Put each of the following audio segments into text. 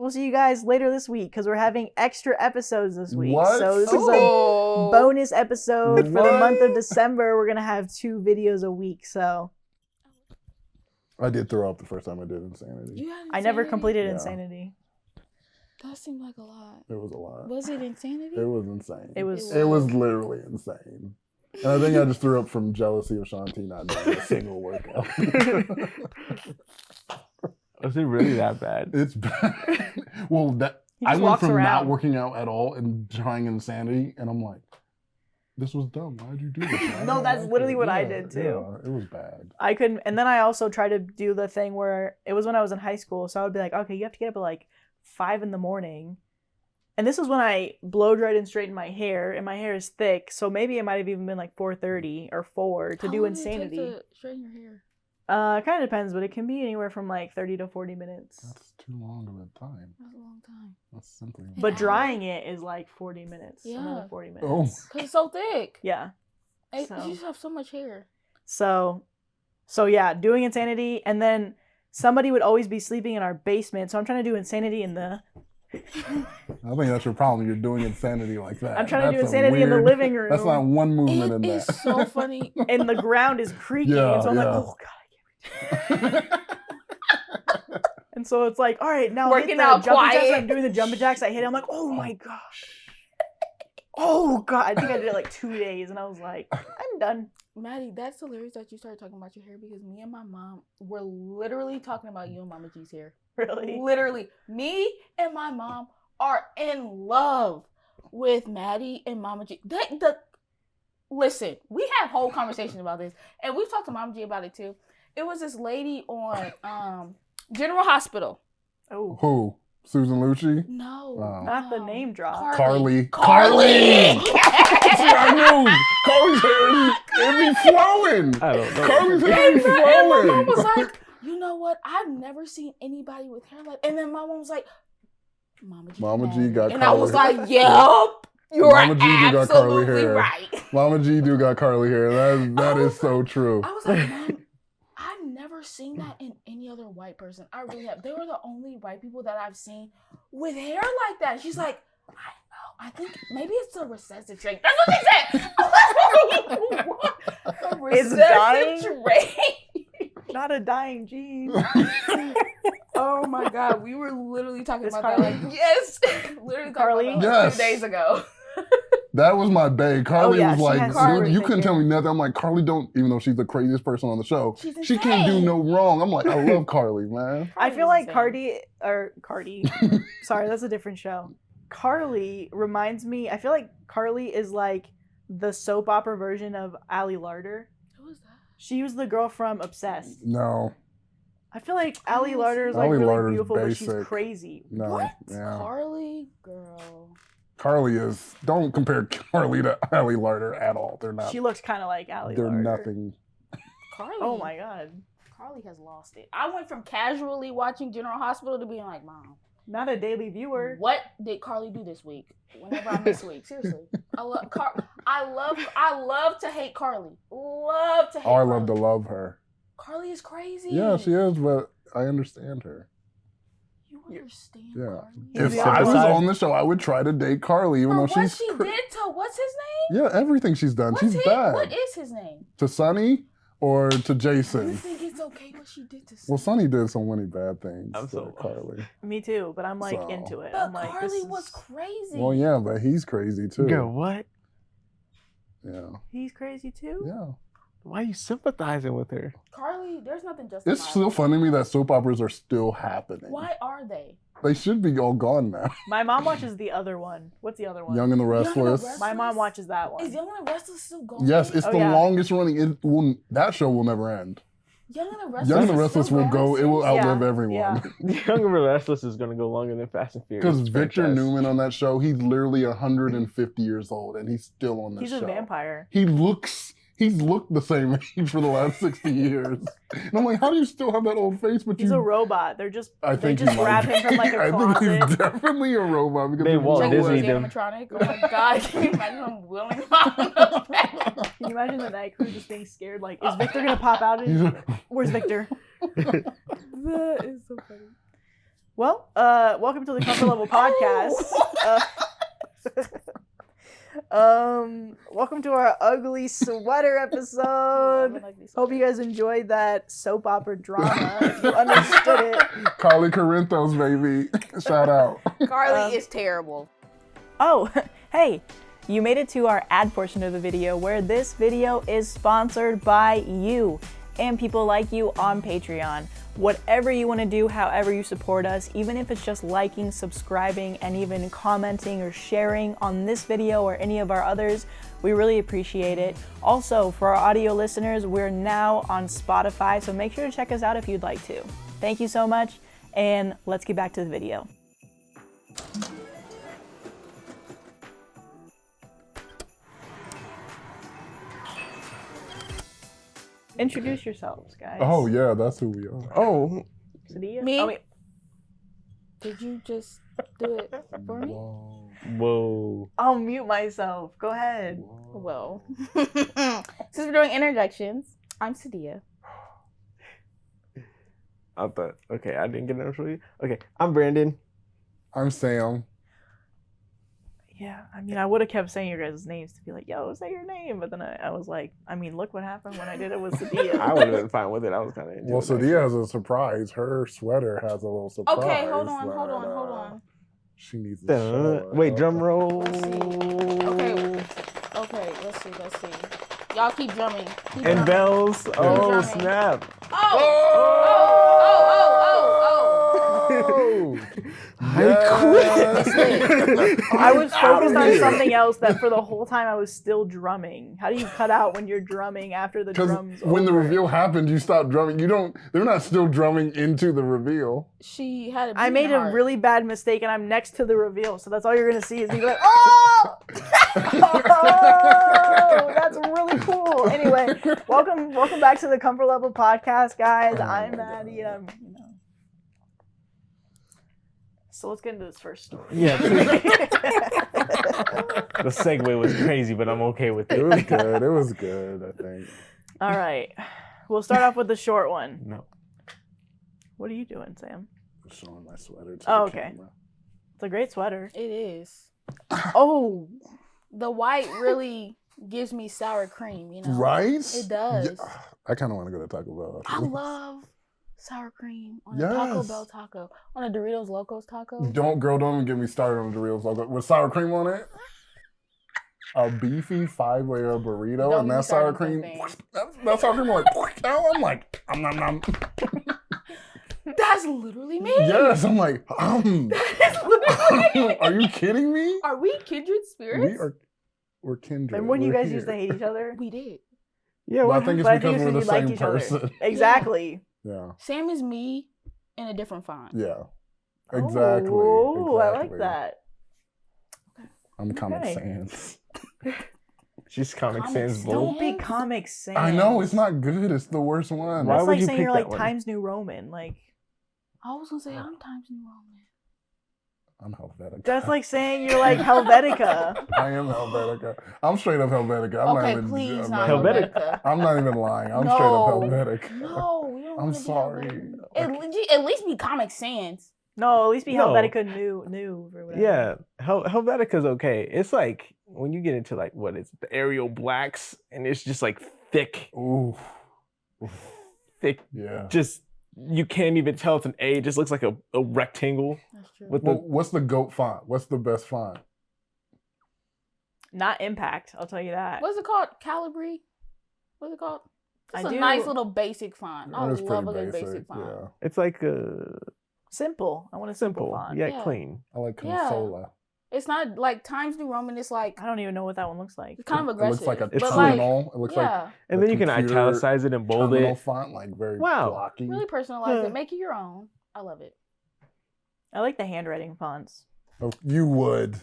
we'll see you guys later this week because we're having extra episodes this week. What? So this is a bonus episode for the month of December. We're going to have 2 videos a week. So I did throw up the first time I did Insanity. I never completed Insanity. That seemed like a lot. It was a lot. Was it Insanity? It was insane. It was literally insane. And I think I just threw up from jealousy of Shanti not doing a single workout. Was it really that bad? It's bad. Well, I went from not working out at all and trying Insanity, and I'm like, this was dumb. Why'd you do this? No, that's literally what I did too. Yeah, it was bad. I couldn't, and then I also tried to do the thing where it was when I was in high school, so I would be like, okay, you have to get up at like 5 a.m. And this was when I blow dried and straightened my hair, and my hair is thick, so maybe it might have even been like 4:30 or 4 to do Insanity. How long did it take to straighten your hair? It kind of depends, but it can be anywhere from like 30 to 40 minutes. That's too long of a time. That's a long time. That's simply. But drying it is like 40 minutes. Yeah. Another 40 minutes. Oh. Because it's so thick. Yeah. You just have so much hair. So yeah, doing Insanity, and then somebody would always be sleeping in our basement, so I'm trying to do Insanity in the... I think that's your problem. You're doing Insanity like that. I'm trying to do Insanity in the living room. That's not one movement in that. It's so funny. And the ground is creaking, and so I'm like, oh, God. And so it's like, all right, now working out jumping jacks. quiet. I'm doing the jumping jacks. I hit it. I'm like, oh my gosh. Oh God. I think I did it like 2 days, and I was like, I'm done. Maddie, that's hilarious that you started talking about your hair because me and my mom were literally talking about you and Mama G's hair. Really? Literally. Me and my mom are in love with Maddie and Mama G. Listen, we have whole conversations about this, and we've talked to Mama G about it too. It was this lady on General Hospital. Oh. Who? Susan Lucci? No. Not the name drop. Carly. Yes! I knew. Carly's hair it'd be flowing. I don't know. Carly's hair And be my flowing. mom was like, you know what? I've never seen anybody with hair like. And then my mom was like, Mama G got and Carly I was hair. like, yep, you're Mama G do got Carly absolutely hair. right. Mama G do got Carly hair. That is so true. I was like, Mom, I've never seen that in any other white person. I really have. They were the only white people that I've seen with hair like that. She's like, I know. I think maybe it's a recessive trait. That's what she said. A recessive trait. Not a dying gene. Oh my God, we were literally talking about Carly? that. Like, yes, literally Carly? talking about that like Yes. 2 days ago. That was my bae. Carly yeah, was she like, has Carly you couldn't tell me nothing. I'm like, Carly don't, even though she's the craziest person on the show, she can't do no wrong. I'm like, I love Carly, man. I feel like Cardi. Sorry, that's a different show. Carly reminds me. I feel like Carly is like the soap opera version of Ali Larder. Who was that? She was the girl from Obsessed. No, I feel like Ali Larder is like Ali really Larder's beautiful, but she's basic. crazy. no. What? Yeah. Carly, girl. Carly is, don't compare Carly to Ali Larder at all. They're not. She looks kind of like Ali They're Larder. nothing. Carly. Oh my God. Carly has lost it. I went from casually watching General Hospital to being like, Mom, Not a daily viewer. what did Carly do this week? Whenever I miss week, seriously, I love to hate Carly. Love to hate. Oh, I Carly. love to love her. Carly is crazy. Yeah, she is, but I understand her. You understand Yeah. Carly? If Yeah. I was on the show, I would try to date Carly, even For though what she's. she did to what's his name? Yeah, everything she's done. What's she's his, bad. What is his name? To Sonny or to You Jason? think it's okay what she did to? Well, Sonny did so many bad things I'm to so- Carly. Me too, but I'm like So- into it. But I'm like, Carly this was is... crazy. Well, yeah, but he's crazy too. Girl, what? Yeah. He's crazy too? Yeah. Why are you sympathizing with her? Carly, there's nothing justifiable. It's still funny to me that soap operas are still happening. Why are they? They should be all gone now. My mom watches the other one. What's the other one? Young and the Restless. Restless? My mom watches that one. Is Young and the Restless still going? Yes, it's Oh, the yeah. longest running. That show will never end. Young and the Restless. Young and the is Restless still will go. going? It will Yeah, outlive everyone. yeah. Young and Restless is going to go longer than Fast and Furious. Because Victor franchise. Newman on that show, he's literally 150 years old, and he's still on that He's show. a vampire. He's looked the same age for the last 60 years. And I'm like, how do you still have that old face? But He's a robot. They just I think just he grab might him from like be. a I think closet. he's definitely a robot. Because They he's won't. like- Disney His them. animatronic. Oh my God! Can you imagine him wheeling him out in the back? Can you imagine the night crew just being scared? Like, is Victor gonna pop out? He's Where's Victor? That is so funny. Well, welcome to the Comfort Level Podcast. Welcome to our ugly sweater episode. Hope you guys enjoyed that soap opera drama. If you understood it. Carly Corinthos, baby. Shout out. Carly is terrible. Oh, hey, you made it to our ad portion of the video where this video is sponsored by you and people like you on Patreon. Whatever you want to do, however you support us, even if it's just liking, subscribing, and even commenting or sharing on this video or any of our others, we really appreciate it. Also, for our audio listeners, we're now on Spotify, so make sure to check us out if you'd like to. Thank you so much, and let's get back to the video. Introduce yourselves, guys. Oh, yeah, that's who we are. Oh, Sahdia? Me? Oh, wait. Did you just do it for me? whoa. I'll mute myself. Go ahead. Well, since we're doing introductions, I'm Sahdia. I thought, okay, I didn't get an intro. Okay, I'm Brandon. I'm Sam. Yeah, I mean, I would have kept saying your guys' names to be like, yo, say your name. But then I was like, I mean, look what happened when I did it with Sahdia. I would have been fine with it. I was kind of into Well, it. Sahdia has a surprise. Her sweater has a little surprise. Okay, hold on. She needs to show Wait, us. drum roll. Okay, let's see. Y'all keep drumming. Keep And drumming. bells. Oh, drumming. snap. Oh! I was focused on something else that for the whole time I was still drumming. How do you cut out when you're drumming after the Because drums when the over? reveal happened, you stopped drumming. They're not still drumming into the reveal. She had a I made a heart. really bad mistake and I'm next to the reveal. So that's all you're going to see is me going, oh! Oh! That's really cool. Anyway, welcome back to the Comfort Level Podcast, guys. I'm Madi and I'm, So let's get into this first story. Yeah. The segue was crazy, but I'm okay with It it. was good. It was good, I think. All right. We'll start off with the short one. No. What are you doing, Sam? I'm showing my sweater to Oh, the okay. camera. It's a great sweater. It is. Oh, The white really gives me sour cream, you know? Right? It does. Yeah. I kind of want to go to Taco Bell. I love sour cream on a Taco Yes. Bell taco, on a Doritos Locos taco. Don't even get me started on the Doritos logo. With sour cream on it, a beefy 5-layer burrito, Don't and get me that sour started on cream, things. that sour cream, I'm like, nom. That's literally me. Yes, I'm like, That's literally me. Are you kidding me? Are we kindred spirits? We're kindred. and when you We're guys here. used to hate each other? We did. Yeah, Well, I what think it's But I because think we're it's the 'cause you same like each other. person. Exactly. Yeah, Sam is me in a different font. yeah, exactly. Oh, I like exactly. that. I'm Comic Okay. Sans. She's Comic Comic Sans Sans. bold. Don't be Comic Sans. I know it's not good. It's the worst one. Why That's would like you saying pick you're that like one? Times New Roman. Like I was gonna say I'm Times New Roman. I'm Helvetica. that's like saying you're like Helvetica. I am Helvetica. I'm straight up Helvetica. I'm Okay, not even, please, I'm not Helvetica. Helvetica. I'm not even lying. I'm No. straight up Helvetica. No, we don't I'm wanna be sorry. Helvetica. At least be Comic Sans. No, at least be No. Helvetica new or whatever. Yeah, Helvetica's okay. It's like when you get into like what is it, the Arial blacks, and it's just like thick, Ooh. Yeah. just you can't even tell it's an A. It just looks like a rectangle That's true. with Well, the. what's the GOAT font? What's the best font? Not Impact, I'll tell you that. What's it called? Calibri? What's it called? It's I a do- nice little basic font. I It's love pretty a good basic font. Yeah. It's like Simple. I want a simple simple, font. yeah, Yeah. clean. I like Yeah. Consola. It's not like Times New Roman. It's like I don't even know what that one looks like. it's kind of It aggressive. looks like a It's but terminal. like, It looks yeah, like And the then you can computer italicize it and bold terminal it. font, like very Wow. blocky. really personalize Huh. it. Make it your own. I love it. I like the handwriting fonts. Oh, you would.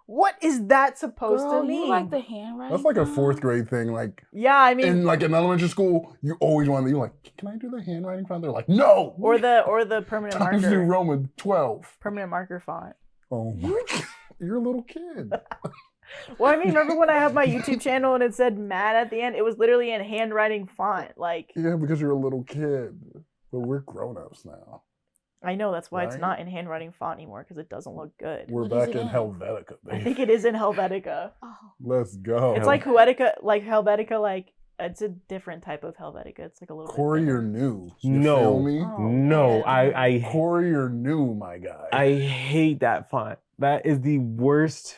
What is that supposed Girl, to mean? you like the handwriting? That's like a font? 4th grade thing. Like Yeah, I mean, in elementary school, you always wanted. You're like, can I do the handwriting font? They're like, no. or the permanent Times New marker. Roman 12. Permanent marker font. Oh my! You're a little kid. Well, I mean, remember when I had my YouTube channel and it said "Mad" at the end? It was literally in handwriting font. Like, Yeah, because you're a little kid. But we're grown ups now. I know, that's why it's Right? not in handwriting font anymore, because it doesn't look good. We're What is back it in in? Helvetica, I baby. think it is in Helvetica. Oh. Let's go. It's like Helvetica, like it's a different type of Helvetica. It's like a little Corey, bit you're thinner. new. You No. feel me? Oh, No, man. I Corey, you're new, my guy. I hate that font. That is the worst.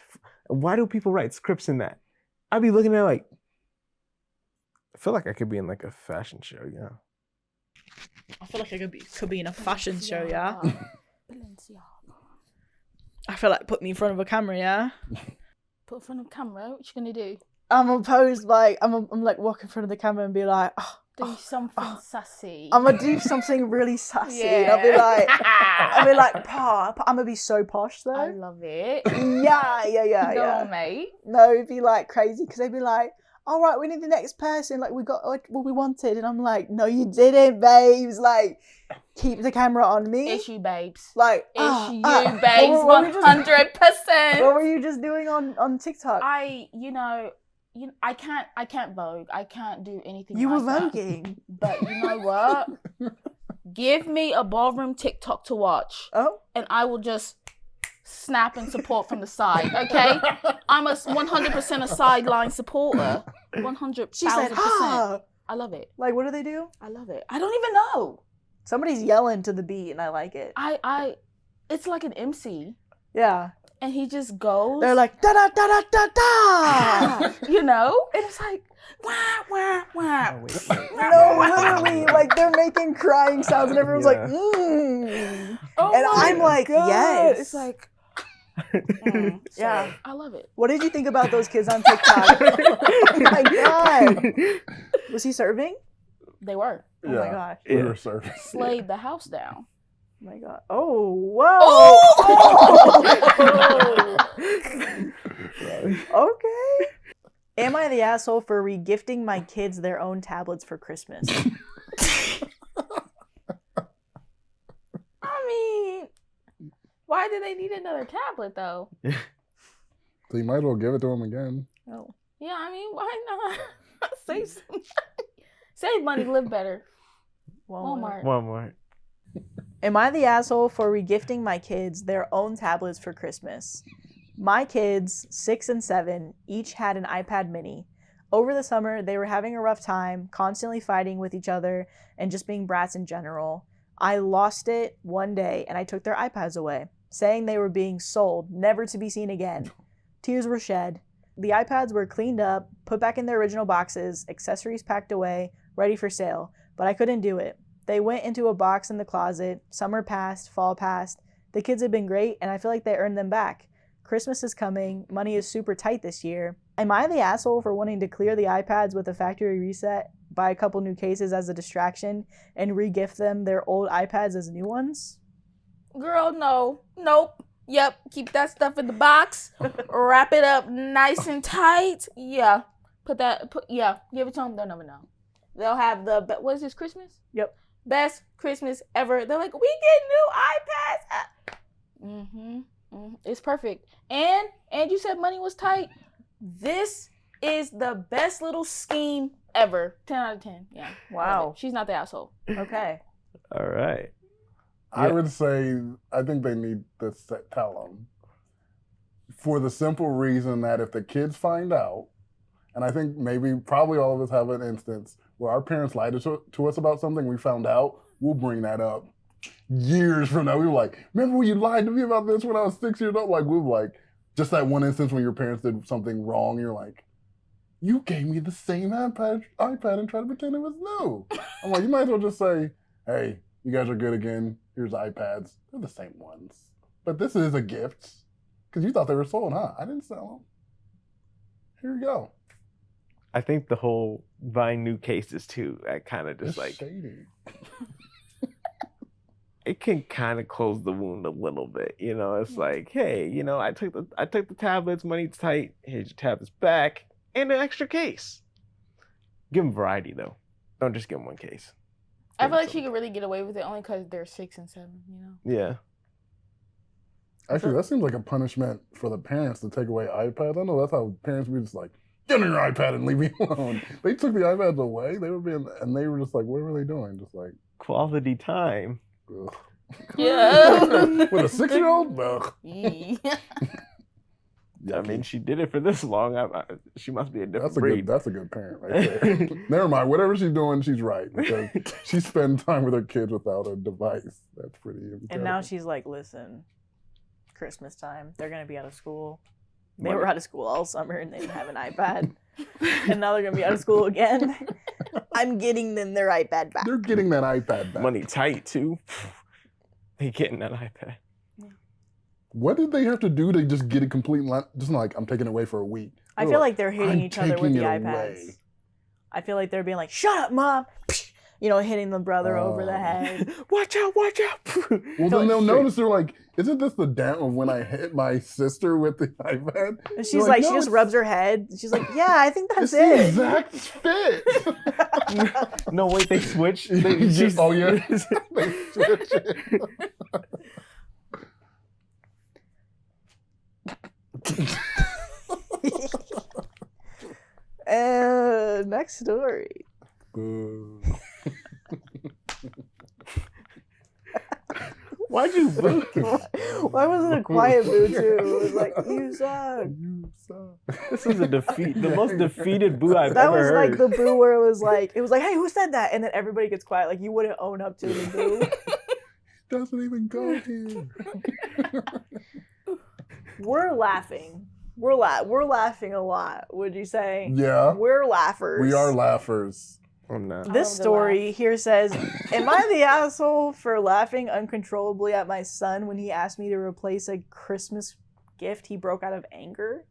Why do people write scripts in that? I'd be looking at it like, I feel like I could be in like a fashion show, yeah. I feel like I could be in a fashion show, yeah. Balenciaga. I feel like put me in front of a camera, yeah. Put in front of the camera. What you gonna do? I'm gonna pose like I'm like walk in front of the camera and be like, Do something sassy. I'm gonna do something really sassy. Yeah. And I'll be like, I'm gonna be so posh though. I love it. Yeah. Go on, mate. No, it'd be like crazy because they'd be like, all right, we need the next person. Like, we got like what we wanted. And I'm like, no, you didn't, babes. Like, keep the camera on me. It's you, babes. Like, It's you, babes. babes. 100%. What were you just doing on TikTok? I can't Vogue. I can't do anything. You were like that. voguing. But you know what? Give me a ballroom TikTok to watch, Oh, and I will just snap and support from the side. Okay, I'm a 100% a sideline supporter. 100,000%. she said, I love it. Like, what do they do? I love it. I don't even know. Somebody's yelling to the beat, and I like it. It's like an MC, Yeah. and he just goes. They're like, da da da da da da. you know, and it's like, wah wah wah. Oh, wait. No, literally, like they're making crying sounds, and everyone's like, Yeah. Oh And my I'm like, God. yes. It's like, Yeah. I love it. What did you think about those kids on TikTok? Oh my god. Was he serving? They were Oh my gosh. We Yeah. were serving. slayed the house down. Oh my god. Oh, whoa. Okay. Am I the asshole for regifting my kids their own tablets for Christmas? I mean, why do they need another tablet though? So you might as well give it to him again. Oh. Yeah, I mean, why not? Save some money. Save money, live better. Walmart. One more. Am I the asshole for regifting my kids their own tablets for Christmas? My kids, 6 and 7, each had an iPad mini. Over the summer, they were having a rough time, constantly fighting with each other, and just being brats in general. I lost it one day, and I took their iPads away, saying they were being sold, never to be seen again. Tears were shed. The iPads were cleaned up, put back in their original boxes, accessories packed away, ready for sale, but I couldn't do it. They went into a box in the closet. Summer passed, fall passed. The kids have been great, and I feel like they earned them back. Christmas is coming. Money is super tight this year. Am I the asshole for wanting to clear the iPads with a factory reset, buy a couple new cases as a distraction, and re-gift them their old iPads as new ones? Girl, no. Nope. Yep. Keep that stuff in the box. Wrap it up nice and tight. Yeah. Give it to them. They'll never know. They'll have what is this, Christmas? Yep. Best Christmas ever. They're like, we get new iPads. It's perfect. And you said money was tight. This is the best little scheme ever. 10 out of 10. Yeah. Wow. She's not the asshole. Okay. All right. I Yeah. would say I think they need to tell them for the simple reason that if the kids find out, and I think probably all of us have an instance where our parents lied to us about something we found out, we'll bring that up years from now. We were like, remember when you lied to me about this when I was 6 years old? Like, we were like, just that one instance when your parents did something wrong, you're like, you gave me the same iPad and tried to pretend it was new. I'm like, you might as well just say, hey, you guys are good again. Here's iPads. They're the same ones. But this is a gift. Because you thought they were sold, huh? I didn't sell them. Here you go. I think the whole buying new cases too, that kind of just It's like, shady. it can kind of close the wound a little bit. You know, it's like, hey, you know, I took the tablets, money's tight, here's your tablets back, and an extra case. Give them variety though. Don't just give them one case. I feel like she could really get away with it only because they're 6 and 7, you know? Yeah. Actually, that seems like a punishment for the parents to take away iPads. I know that's how parents be just like, get on your iPad and leave me alone. They took the iPads away. They were just like, what were they doing? Just like, Quality time. ugh. Yeah. With a 6-year-old? No. I mean, she did it for this long. She must be a different breed. That's a good parent right there. Never mind. Whatever she's doing, she's right. Because she spends time with her kids without a device. That's pretty incredible. And now she's like, listen, Christmas time, they're going to be out of school. They were out of school all summer and they didn't have an iPad. And now they're going to be out of school again. I'm getting them their iPad back. They're getting that iPad back. Money tight, too. They getting that iPad. What did they have to do to just get it complete? Just like, I'm taking it away for a week. I feel like they're hitting each other with the iPads. Away. I feel like they're being like, shut up, Mom. You know, hitting the brother over the head. Watch out, watch out. Well, then they'll notice they're like, isn't this the dent of when I hit my sister with the iPad? And she's like, no, she just rubs her head. She's like, yeah, I think that's it's the it. exact fit. No, wait, they switch. Oh, yeah. They switch it. Next story. Why'd you boo? Why was it a quiet boo too? It was like, you suck. You suck. This is the most defeated boo I've That ever was heard. like the boo where it was like, hey, who said that? And then everybody gets quiet. Like you wouldn't own up to the boo. Doesn't even go here. We're laughing. We're laughing a lot. Would you say? Yeah. We're laughers. We are laughers. I'm not. This love the story laugh. here says, am I the asshole for laughing uncontrollably at my son when he asked me to replace a Christmas gift he broke out of anger?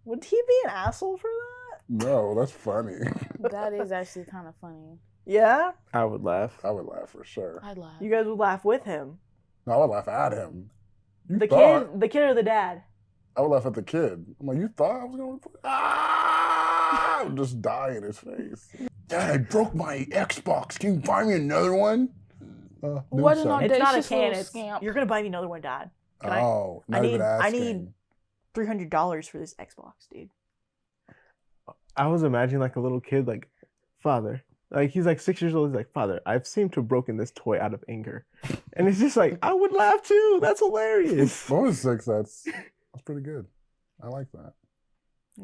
Would he be an asshole for that? No, that's funny. That is actually kind of funny. Yeah? I would laugh. I would laugh for sure. I'd laugh. You guys would laugh with him. No, I would laugh at him. You The thought kid or the dad? I would laugh at the kid. I'm like, you thought I was gonna I would just die in his face. Dad, I broke my Xbox. Can you buy me another one? What an It's not a audacious can. little It's, scamp. you're going to buy me another one, Dad. Can I not even I asking. need $300 for this Xbox, dude. I was imagining like a little kid, like, father. Like, he's like 6 years old. He's like, father, I've seemed to have broken this toy out of anger. And it's just like, I would laugh too. That's hilarious. When I was 6, that's pretty good. I like that.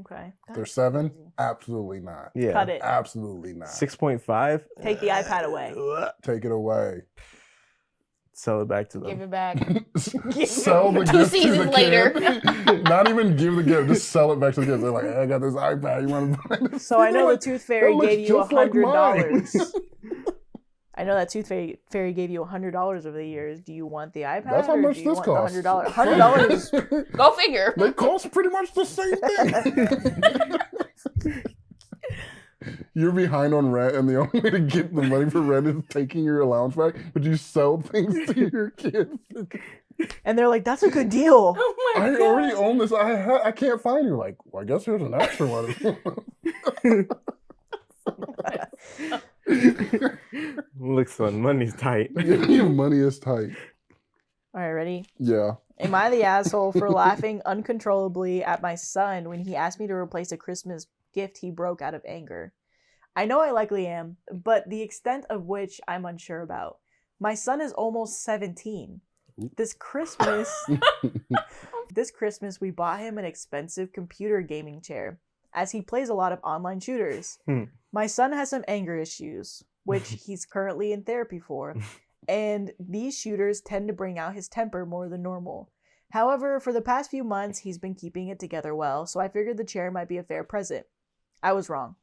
Okay. They're 7? Absolutely not. Yeah. Cut it. Absolutely not. 6.5. Take the iPad away. Take it away. Sell it back to Give them. it back. Sell the 2 gift to seasons the later. kid. Not even give the gift. Just sell it back to the kids. They're like, hey, I got this iPad. You want to buy this? So I know They're the Tooth Fairy "That looks gave you just like mine." $100. I know that Tooth Fairy gave you $100 over the years. Do you want the iPad? That's how or much do you this want costs. the $100? $100. Go figure. They cost pretty much the same thing. You're behind on rent, and the only way to get the money for rent is taking your allowance back, but you sell things to your kids. And they're like, that's a good deal. Oh my I God. already own this. I can't find you. Like, well, I guess here's an extra one. Look, son, money's tight. Your money is tight. All right, ready? Yeah. Am I the asshole for laughing uncontrollably at my son when he asked me to replace a Christmas gift he broke out of anger? I know I likely am, but the extent of which I'm unsure about. My son is almost 17. This Christmas we bought him an expensive computer gaming chair, as he plays a lot of online shooters. My son has some anger issues, which he's currently in therapy for, and these shooters tend to bring out his temper more than normal. However, for the past few months, he's been keeping it together well, so I figured the chair might be a fair present. I was wrong.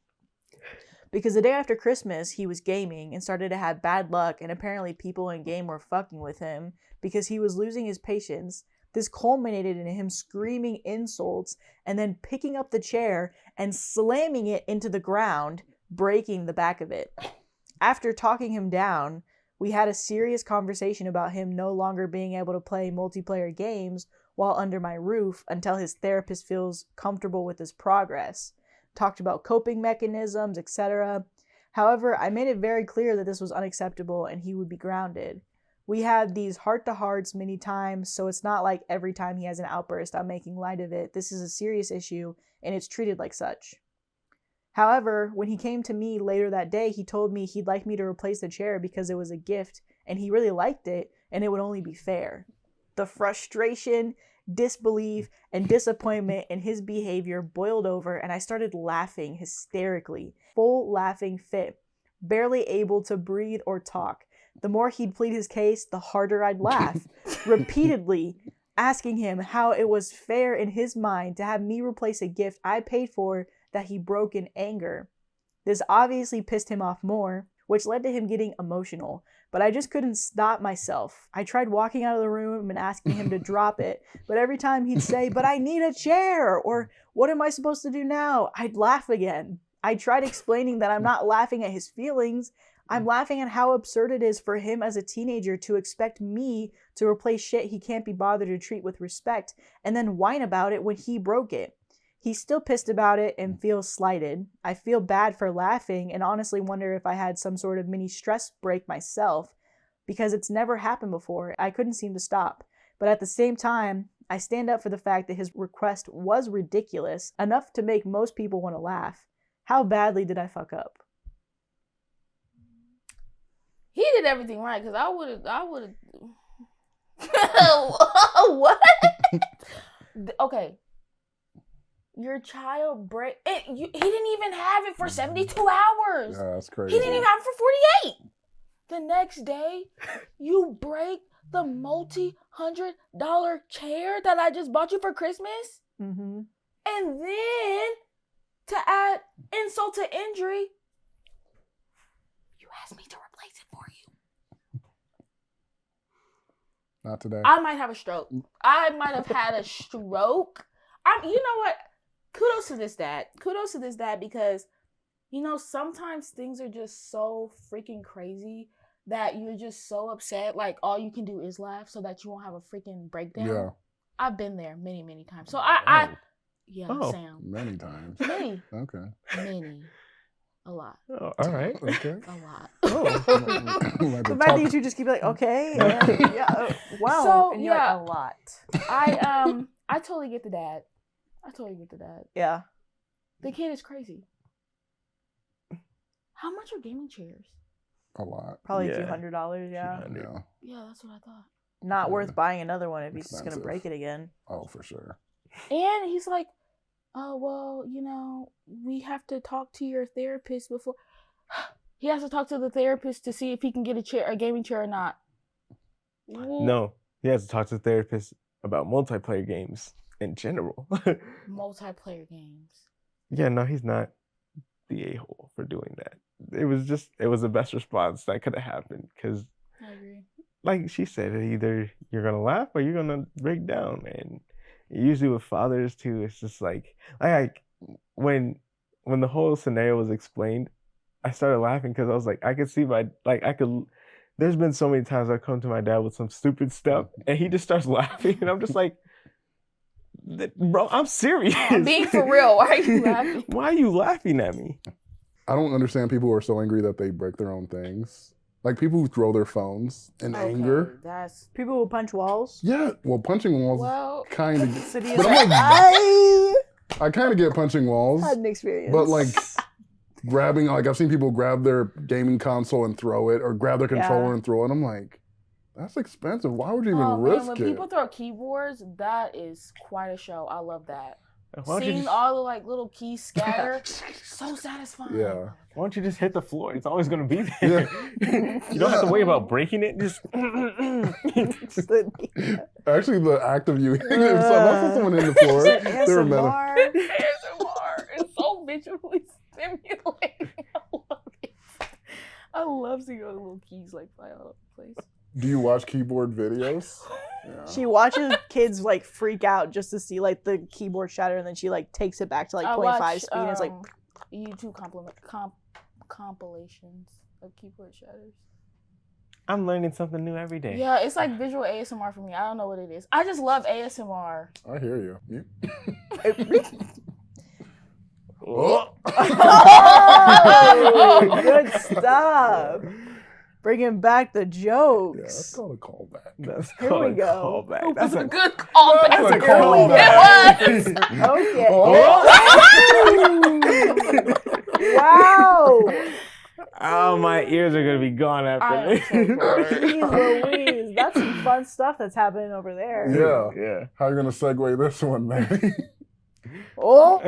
Because the day after Christmas, he was gaming and started to have bad luck, and apparently people in game were fucking with him because he was losing his patience. This culminated in him screaming insults and then picking up the chair and slamming it into the ground, breaking the back of it. After talking him down, we had a serious conversation about him no longer being able to play multiplayer games while under my roof until his therapist feels comfortable with his progress. Talked about coping mechanisms, etc. However, I made it very clear that this was unacceptable and he would be grounded. We had these heart-to-hearts many times, so it's not like every time he has an outburst, I'm making light of it. This is a serious issue, and it's treated like such. However, when he came to me later that day, he told me he'd like me to replace the chair because it was a gift, and he really liked it, and it would only be fair. The frustration, disbelief, and disappointment in his behavior boiled over, and I started laughing hysterically. Full laughing fit. Barely able to breathe or talk. The more he'd plead his case, the harder I'd laugh. Repeatedly asking him how it was fair in his mind to have me replace a gift I paid for that he broke in anger. This obviously pissed him off more, which led to him getting emotional. But I just couldn't stop myself. I tried walking out of the room and asking him to drop it, but every time he'd say, "But I need a chair," or "What am I supposed to do now?" I'd laugh again. I tried explaining that I'm not laughing at his feelings. I'm laughing at how absurd it is for him as a teenager to expect me to replace shit he can't be bothered to treat with respect and then whine about it when he broke it. He's still pissed about it and feels slighted. I feel bad for laughing and honestly wonder if I had some sort of mini stress break myself because it's never happened before. I couldn't seem to stop. But at the same time, I stand up for the fact that his request was ridiculous, enough to make most people want to laugh. How badly did I fuck up? He did everything right, because I would have. What? Okay. Your child he didn't even have it for 72 hours. Yeah, that's crazy. He didn't even have it for 48. The next day, you break the multi-$100 chair that I just bought you for Christmas? Mm-hmm. And then, to add insult to injury, you asked me to replace it for you. Not today. I might have a stroke. I might have had a stroke. You know what? Kudos to this dad because, you know, sometimes things are just so freaking crazy that you're just so upset. Like, all you can do is laugh so that you won't have a freaking breakdown. Yeah. I've been there many, many times. So Sam. Many times. Many. Okay. Many. A lot. Oh, all right. Okay. A lot. The fact that you two just keep like, okay, and, yeah, wow, So, and you're yeah. like, a lot. I totally get the dad. Yeah. The kid is crazy. How much are gaming chairs? A lot. Probably a few Yeah. $100, yeah. Yeah. Yeah, that's what I thought. Not Yeah. worth buying another one if he's just Expensive. gonna break it again. Oh, for sure. And he's like, "Oh, well, you know, we have to talk to your therapist before." He has to talk to the therapist to see if he can get a gaming chair or not. No, he has to talk to the therapist about multiplayer games in general. Multiplayer games. Yeah, no, he's not the a-hole for doing that. It was the best response that could have happened because, I agree. like she said, either you're gonna laugh or you're gonna break down. And usually with fathers too, it's just like when the whole scenario was explained, I started laughing because I was like, I could see there's been so many times I've come to my dad with some stupid stuff and he just starts laughing and I'm just like, bro, I'm serious. I'm being for real. Why are you laughing? Why are you laughing at me? I don't understand people who are so angry that they break their own things. Like people who throw their phones in anger. That's People who punch walls. Yeah, well, punching walls well. kind of. City But is I'm like, I I kind of get punching walls, had an experience. but like grabbing, like I've seen people grab their gaming console and throw it, or grab their controller and throw it. I'm like, that's expensive. Why would you even risk when it? people throw keyboards, that is quite a show. I love that. Why don't you Seeing just, all the like little keys scatter, so satisfying. Yeah. why don't you just hit the floor? It's always gonna be there. You don't have to worry about breaking it. Just Actually, the act of you hitting someone in the floor, they're meta. ASMR is so visually stimulating. I love it. I love seeing all the little keys like fly all over the place. Do you watch keyboard videos? Yeah. She watches kids like freak out just to see like the keyboard shatter, and then she like takes it back to like 0.5 speed. And it's like YouTube compilations of keyboard shatters. I'm learning something new every day. Yeah, it's like visual ASMR for me. I don't know what it is. I just love ASMR. I hear you. Oh. oh, good stuff. Bringing back the Yeah, that's jokes. called a callback. That's Here called we a go. callback. That's That's a good callback. That's a That's a good one. callback. It was. Okay. Wow. Oh, my ears are gonna be gone I after am this. so sorry. Jeez Louise, that's some fun stuff that's happening over there. Yeah. Yeah. How are you gonna segue this one, man? Oh,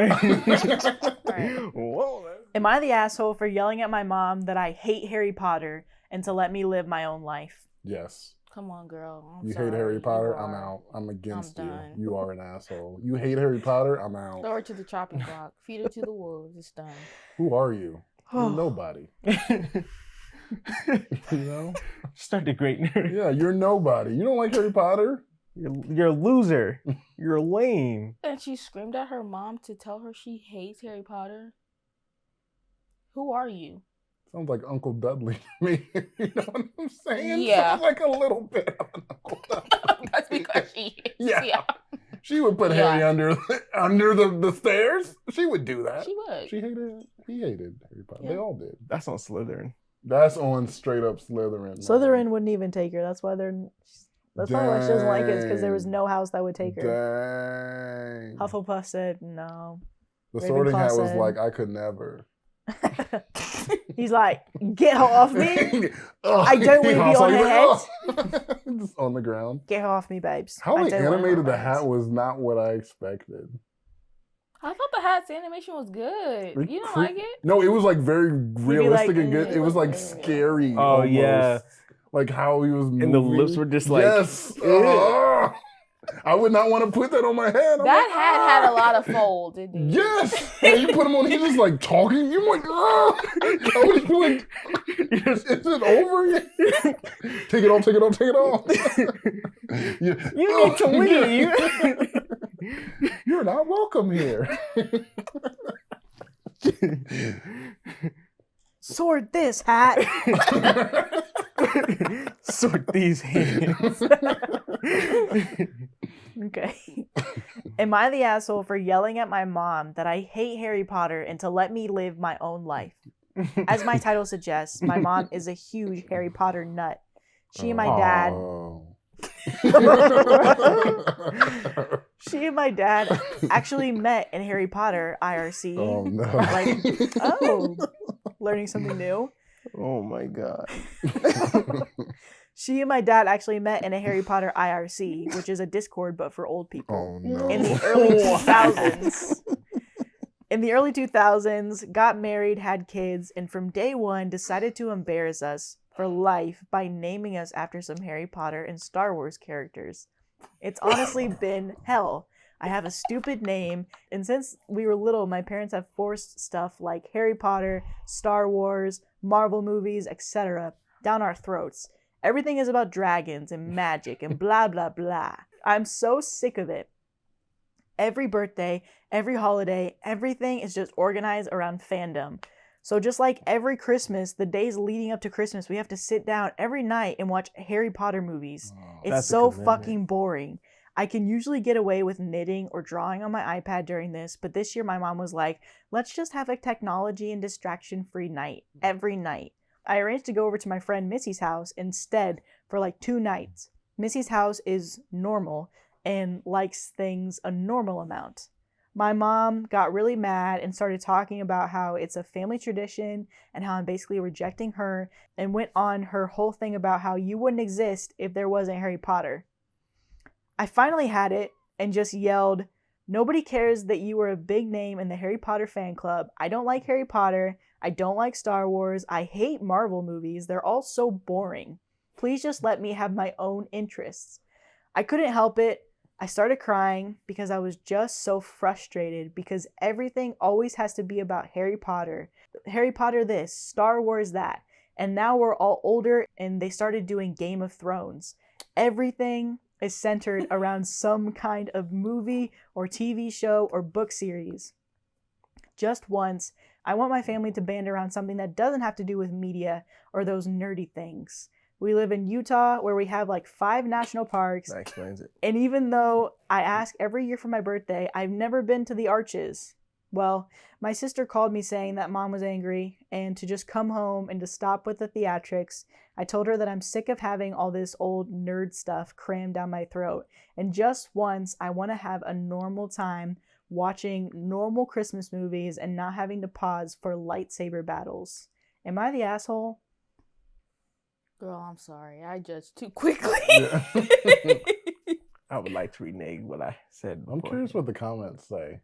Whoa. am I the asshole for yelling at my mom that I hate Harry Potter and to let me live my own life? Yes. Come on, girl. You sorry. hate Harry Potter? You I'm are. out. I'm against I'm you. done. You are an asshole. You hate Harry Potter? I'm out. Throw her to the chopping block. Feed her to the wolves. It's done. Who are you? You're nobody. You know? Start the great nerd. Yeah, you're nobody. You don't like Harry Potter? You're a loser. You're lame. And she screamed at her mom to tell her she hates Harry Potter. Who are you? Sounds like Uncle Dudley to me. You know what I'm saying? Yeah. Sounds like a little bit of an Uncle Dudley. That's because she is. Yeah. She would put Harry under the stairs. She would do that. She would. He hated Harry Potter. Yeah. They all did. That's on Slytherin. That's on straight up Slytherin. Man. Slytherin wouldn't even take her. That's why that's probably why she doesn't like it, is because there was no house that would take her. Dang. Hufflepuff said no. The Sorting Hat was said- like, I could never. He's like, get her off me. Ugh. I don't want to be So on he's her like, head. "Ugh." Just on the ground. Get her off me, babes. How I they don't want her animated on the my hat head. was not what I expected. I thought the hat's animation was good. Like, You don't like it? No, it was like very realistic and good. "Mm, It was like yeah." scary. Oh, almost. yeah. Like how he was moving. And the lips were just like, yes. Ew. Ugh. I would not want to put that on my head. I'm That like, hat had a lot of fold, didn't it? Yes. And you put him on, he's just like talking. You're like, oh, like, is it over yet? Take it off, take it off, take it off. you need to leave. You're not welcome here. Sword this hat. Sort these hands. Okay. Am I the asshole for yelling at my mom that I hate Harry Potter and to let me live my own life? As my title suggests, my mom is a huge Harry Potter nut. She and my dad Oh. She and my dad actually met in Harry Potter IRC. Oh no. Like, oh, learning something new. Oh my god. She and my dad actually met in a Harry Potter IRC, which is a Discord but for old people. Oh no. In the early 2000s. In the early 2000s, got married, had kids, and from day one decided to embarrass us for life by naming us after some Harry Potter and Star Wars characters. It's honestly been hell. I have a stupid name, and since we were little, my parents have forced stuff like Harry Potter, Star Wars, Marvel movies, etc. down our throats. Everything is about dragons and magic and blah, blah, blah. I'm so sick of it. Every birthday, every holiday, everything is just organized around fandom. So just like every Christmas, the days leading up to Christmas, we have to sit down every night and watch Harry Potter movies. It's That's a so commitment. fucking boring. I can usually get away with knitting or drawing on my iPad during this, but this year my mom was like, let's just have a technology and distraction-free night every night. I arranged to go over to my friend Missy's house instead for like 2 nights. Missy's house is normal and likes things a normal amount. My mom got really mad and started talking about how it's a family tradition and how I'm basically rejecting her, and went on her whole thing about how you wouldn't exist if there wasn't Harry Potter. I finally had it and just yelled, nobody cares that you were a big name in the Harry Potter fan club. I don't like Harry Potter. I don't like Star Wars. I hate Marvel movies. They're all so boring. Please just let me have my own interests. I couldn't help it. I started crying because I was just so frustrated because everything always has to be about Harry Potter. Harry Potter this, Star Wars that. And now we're all older and they started doing Game of Thrones. Everything is centered around some kind of movie or TV show or book series. Just once, I want my family to band around something that doesn't have to do with media or those nerdy things. We live in Utah where we have like 5 national parks. That explains it. And even though I ask every year for my birthday, I've never been to the Arches. Well, my sister called me saying that mom was angry and to just come home and to stop with the theatrics. I told her that I'm sick of having all this old nerd stuff crammed down my throat. And just once, I want to have a normal time watching normal Christmas movies and not having to pause for lightsaber battles. Am I the asshole? Girl, I'm sorry. I judged too quickly. Yeah. I would like to renege what I said before. I'm curious what the comments say.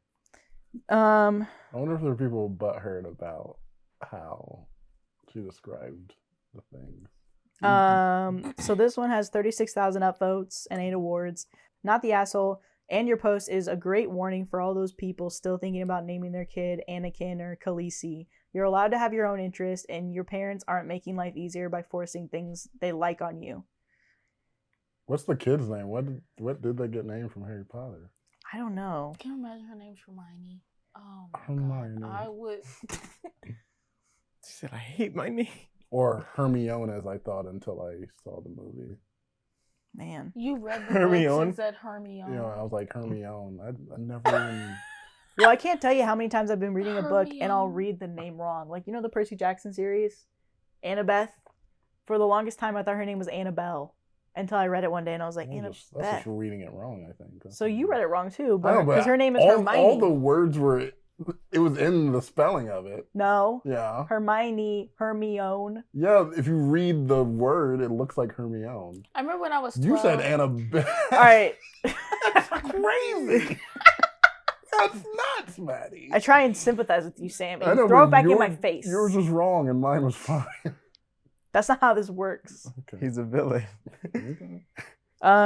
I I wonder if there are people butthurt about how she described the things. So this one has 36,000 upvotes and 8 awards. Not the asshole. And your post is a great warning for all those people still thinking about naming their kid Anakin or Khaleesi. You're allowed to have your own interest, and your parents aren't making life easier by forcing things they like on you. What's the kid's name? What did they get named from Harry Potter? I don't know. Can you imagine her name's Hermione? Oh my Hermione. God. I would. She said, I hate my name. Or Hermione, as I thought until I saw the movie. Man. You read the Hermione? books and said Hermione. You know, I was like, Hermione. I never even... Well, I can't tell you how many times I've been reading a book and I'll Hermione. read the name wrong. Like, you know the Percy Jackson series? Annabeth? For the longest time, I thought her name was Annabelle. Until I read it one day and I was like, That's just Annabeth. for reading it wrong, I think. So you read it wrong too, I know, but because her name is Hermione. All the words were... It was in the spelling of it. No. Yeah. Hermione, Hermione. Yeah, if you read the word, it looks like Hermione. I remember when I was 12. You said Annabelle. All right. That's crazy. That's nuts, Maddie. I try and sympathize with you, Sammy. I know, Throw but it back in my face. Yours was wrong and mine was fine. That's not how this works. Okay. He's a villain.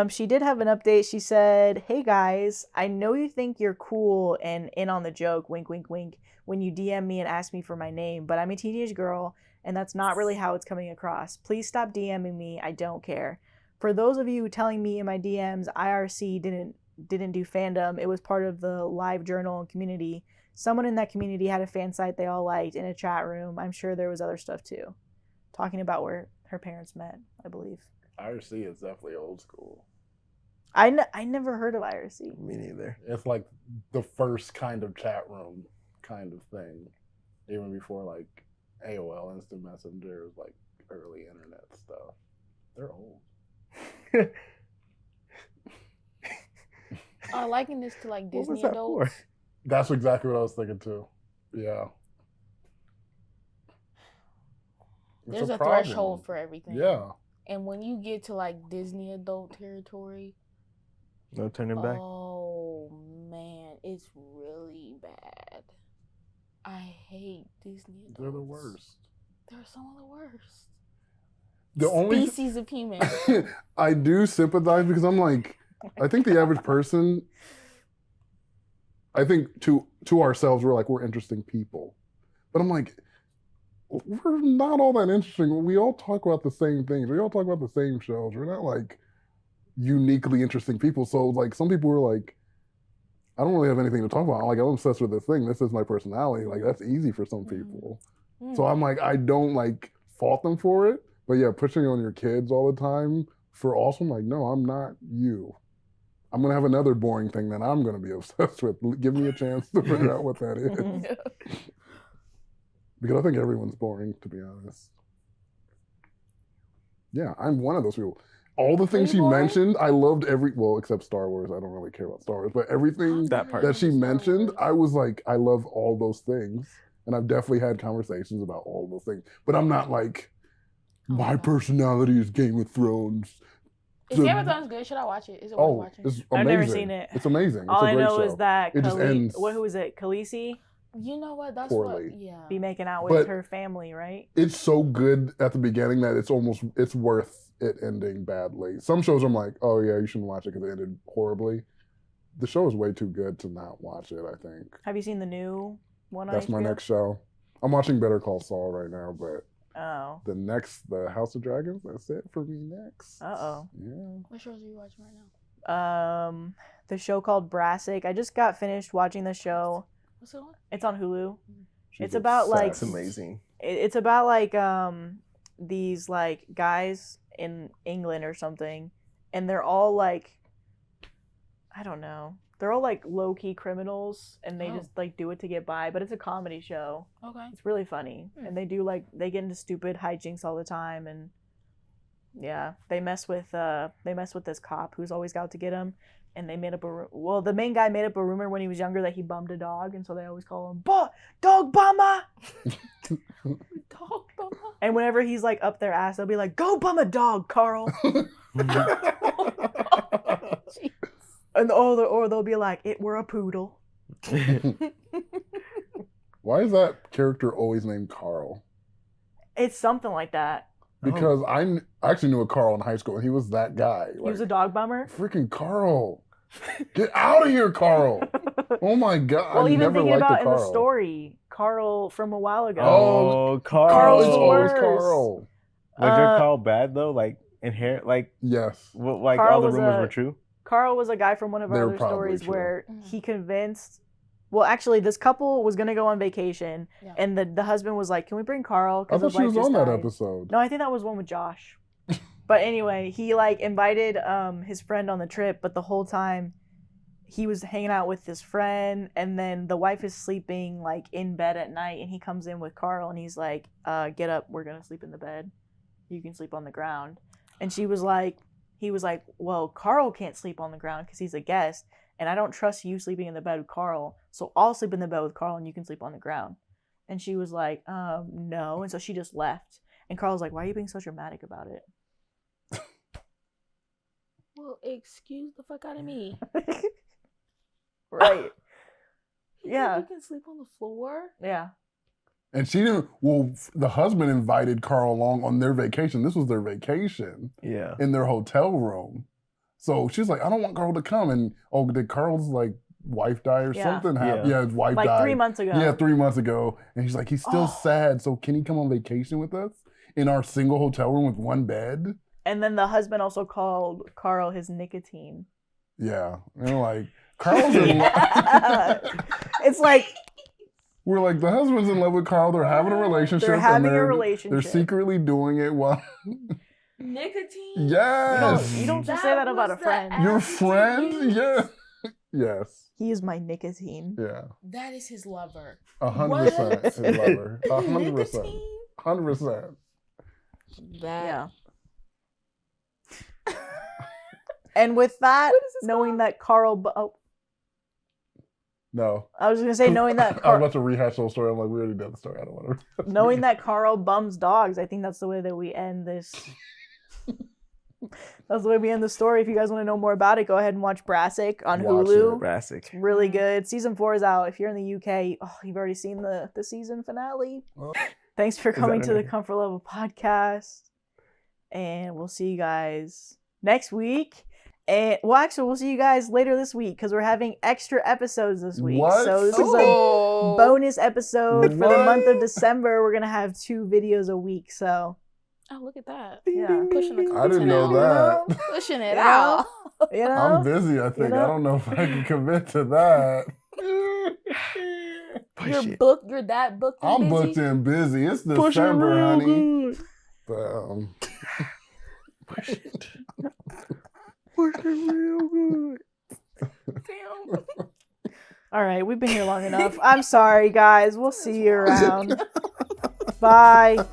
She did have an update. She said, "Hey guys, I know you think you're cool and in on the joke, wink, wink, wink, when you DM me and ask me for my name, but I'm a teenage girl, and that's not really how it's coming across. Please stop DMing me. I don't care. For those of you telling me in my DMs IRC didn't do fandom, it was part of the live journal and community. Someone in that community had a fan site they all liked in a chat room. I'm sure there was other stuff too." Talking about where her parents met, I believe. IRC is definitely old school. I never heard of IRC. Me neither. It's like the first kind of chat room kind of thing. Even before like AOL, Instant Messenger, was like early internet stuff. They're old. Liking this to like What was Disney that adults. for? That's exactly what I was thinking too. Yeah. It's There's a problem. threshold for everything. Yeah. And when you get to like Disney adult territory, No turning back. oh man, it's really bad. I hate Disney adults. They're the worst. They're some of the worst. The only Species of human. I do sympathize because I'm like, I think the average person, I think to ourselves, we're like, we're interesting people. But I'm like, we're not all that interesting. We all talk about the same things. We all talk about the same shows. We're not like uniquely interesting people. So like some people were like, I don't really have anything to talk about. Like, I'm obsessed with this thing. This is my personality. Like, that's easy for some people. So I'm like, I don't like fault them for it. But yeah, pushing on your kids all the time for also, I'm like, no, I'm not you. I'm going to have another boring thing that I'm going to be obsessed with. Give me a chance to figure out what that is. Because I think everyone's boring, to be honest. Yeah, I'm one of those people. All the things Are she you boring? mentioned, I loved well, except Star Wars. I don't really care about Star Wars. But everything That part. that she Star mentioned, Wars. I was like, I love all those things. And I've definitely had conversations about all those things. But I'm not like, my personality is Game of Thrones. Is Game of Thrones good? Should I watch it? Is it worth Oh, watching? it's amazing. I've never seen it. It's amazing. All it's a I great know show. is that It just ends who is it? Khaleesi You know what? That's poorly. what. Yeah. be making out with But- her family, right? It's so good at the beginning that it's worth it ending badly. Some shows I'm like, oh yeah, you shouldn't watch it because it ended horribly. The show is way too good to not watch it, I think. Have you seen the new one on That's my HBO? next show. I'm watching Better Call Saul right now, but Oh. the House of Dragons, that's it for me next. Uh-oh. Yeah. What shows are you watching right now? The show called Brassic. I just got finished watching the show. What's it on? It's on Hulu. She's It's about, like- That's amazing. It's about like these like guys in England or something, and they're all like, I don't know. They're all like low key criminals, and they Oh. just like do it to get by. But it's a comedy show. Okay. It's really funny, and they get into stupid hijinks all the time, and yeah, they mess with this cop who's always out to get him, and they made up the main guy made up a rumor when he was younger that he bummed a dog, and so they always call him dog bummer. Dog bummer. And whenever he's like up their ass, they'll be like, "Go bum a dog, Carl." And or they'll be like, "It were a poodle." Why is that character always named Carl? It's something like that. Because I actually knew a Carl in high school, and he was that guy. He was a dog bummer. Freaking Carl. Get out of here, Carl. Oh my God. Well, I even never thinking liked about the in the Carl. story, Carl from a while ago. Oh, Carl. Carl's It's the always worst. Carl. Was your Carl bad though? Like inherent, like Yes. like Carl all the was rumors were true. Carl was a guy from one of They our were other probably stories true. where he convinced. Well, actually, this couple was gonna go on vacation, Yeah. and the husband was like, "Can we bring Carl?" I thought his she wife was on just that died." episode. No, I think that was one with Josh. But anyway, he like invited his friend on the trip, but the whole time he was hanging out with his friend, and then the wife is sleeping like in bed at night, and he comes in with Carl, and he's like, "Get up, we're gonna sleep in the bed. You can sleep on the ground." And he was like, "Well, Carl can't sleep on the ground because he's a guest, and I don't trust you sleeping in the bed with Carl, so I'll sleep in the bed with Carl, and you can sleep on the ground." And she was like, "No," and so she just left. And Carl's like, "Why are you being so dramatic about it?" Well, excuse the fuck out of me. Right. He Yeah. said you can sleep on the floor. Yeah. And she didn't. Well, the husband invited Carl along on their vacation. This was their vacation Yeah. in their hotel room. So she's like, "I don't want Carl to come." And did Carl's like wife die or Yeah. something happen? Yeah. Yeah, his wife Like died 3 months ago. Yeah, 3 months ago. And he's like, he's still Oh. sad. So can he come on vacation with us in our single hotel room with one bed? And then the husband also called Carl his nicotine. Yeah. And like, Carl's in love. It's like We're like, the husband's in love with Carl. They're having a relationship. they're having and a They're relationship. secretly doing it while. Nicotine. Yes. You don't just say that about a was the friend. Your attitude. friend? Yeah. Yes. He is my nicotine. Yeah. That is his lover. 100% his What? lover. 100%. Nicotine? 100%. That. Yeah. And with that, What is this knowing called? that Carl, No. I was just gonna say, knowing that I was Carl, about to rehash the whole story. I'm like, we already did the story. I don't want to. knowing that Carl bums dogs, I think that's the way that we end this. That's the way we end the story. If you guys want to know more about it, go ahead and watch Brassic on Watch Hulu. it. Brassic. Really good. Season 4 is out. If you're in the UK, you've already seen the season finale. Well, Thanks for coming that to the okay? Comfort Level podcast. And we'll see you guys next week. And well, actually, we'll see you guys later this week because we're having extra episodes this week. What? So this is a Oh. bonus episode for the month of What? December. We're gonna have 2 videos a week. So Oh, look at that. yeah, Pushing the I didn't know content that. Pushing it Yeah. out. you know. I'm busy, I think. know? I don't know if I can commit to that. Push You're it. booked. You're that booked. And I'm busy? booked in busy. It's Push it December, real honey. good. But, Push it. Push it real good. Damn. All right, we've been here long enough. I'm sorry, guys. We'll see you around. Bye.